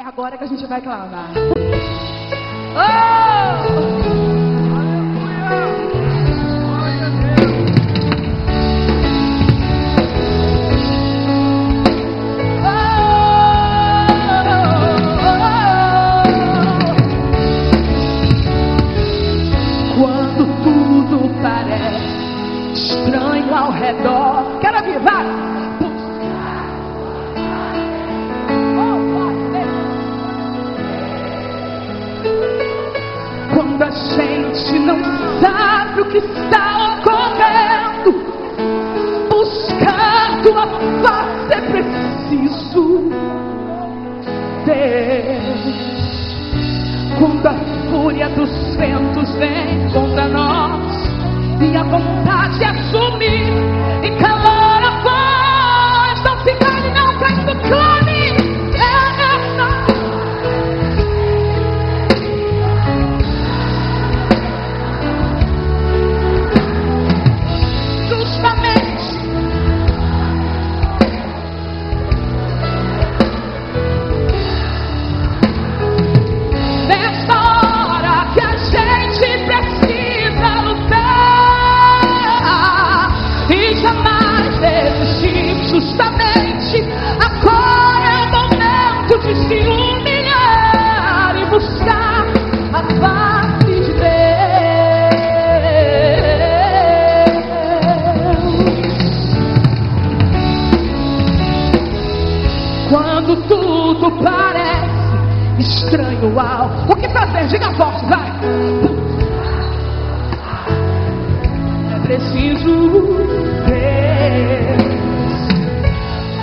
agora que a gente vai clamar. Oh! Estranho ao redor. Quero ouvir, vai! Quando a gente não sabe o que está ocorrendo, buscar tua face é preciso. Deus, quando a fúria dos ventos vem contra nós e a vontade de assumir e calar a voz, não se cale, não Cristo clame, justamente nesta hora que a gente precisa lutar e jamais desistir. Justamente agora é o momento de se humilhar e buscar a face de Deus. Quando tudo parece estranho, uau, o que fazer? Diga forte, vai. É preciso Deus.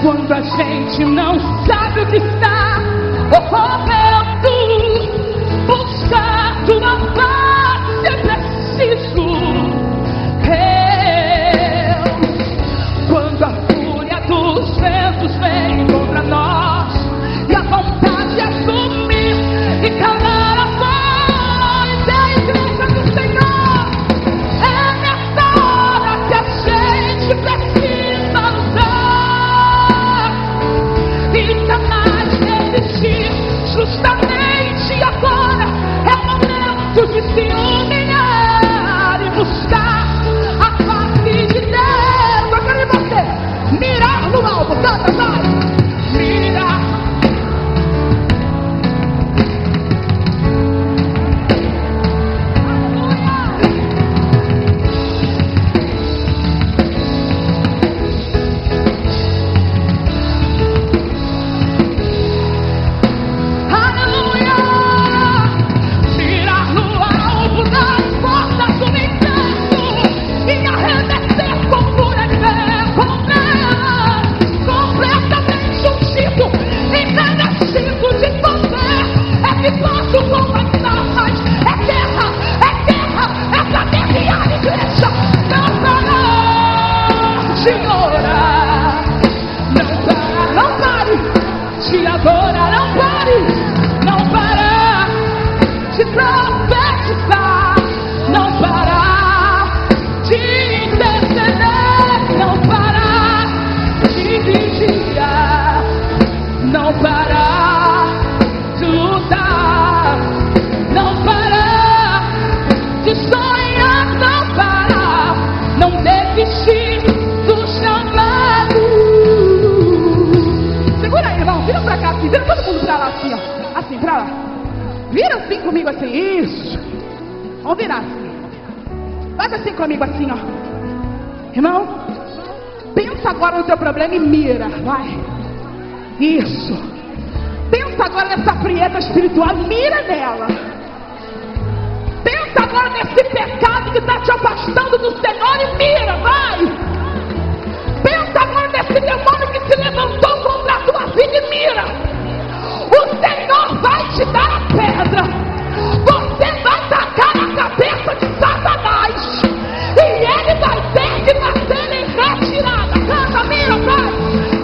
Quando a gente não sabe o que está ocorrendo, buscar tua face é preciso Deus. Quando a fúria dos ventos vem contra nós e a vontade de assumir e calar a voz da igreja do Senhor, é nessa hora que a gente precisa lutar e jamais desistir. Justamente agora é o momento de se humilhar e buscar a face de Deus. Eu quero você mirar no alto, canta, vai, mirar. Vira assim comigo assim, isso. Vamos virar assim. Faz assim comigo assim, ó. Irmão, pensa agora no teu problema e mira, vai. Isso. Pensa agora nessa frieza espiritual e mira nela. Pensa agora nesse pecado que está te afastando do Senhor e mira, vai. Pensa agora nesse demônio que se levantou contra a tua vida e mira. O Senhor vai te dar a pedra. Você vai tacar na cabeça de Satanás e ele vai ter que bater em retirada. Canta, mira, vai.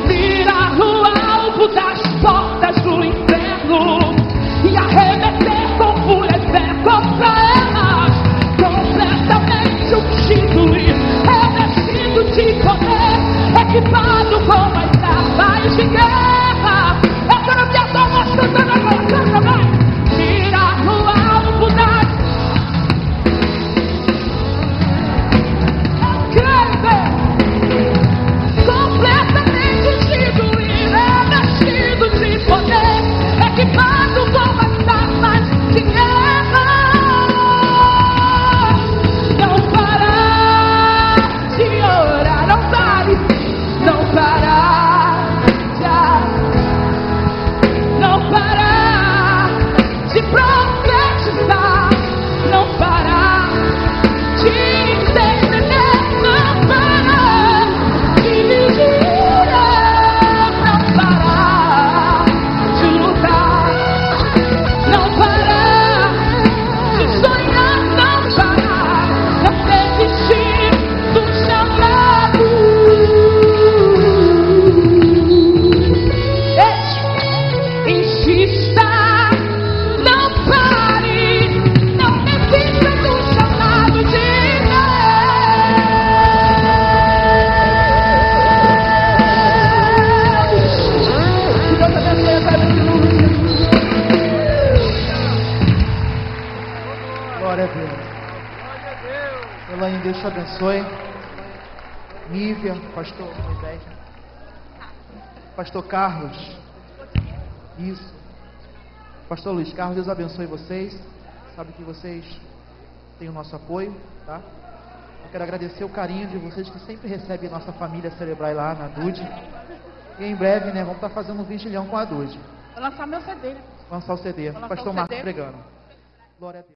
Mira no alvo das portas do inferno e arremeter com fúria contra elas. Completamente ungido e revestido de poder, equipado com as armas de guerra. Eu quero ver a tua voz cantando agora. desista, não pare, não desista do chamado de Deus. Que Deus abençoe essa vida. Glória a Deus. Elaine, Deus te abençoe. Nívia, pastor Moisés. Pastor Carlos. Isso. Pastor Luiz Carlos, Deus abençoe vocês. Sabe que vocês têm o nosso apoio, tá? Eu quero agradecer o carinho de vocês que sempre recebem nossa família Celebrai lá na DUD. E em breve, né, vamos estar fazendo um vigilhão com a DUD. Vou lançar meu CD. Lançar o CD. Vou lançar Pastor o Marcos CD. pregando. Glória a Deus.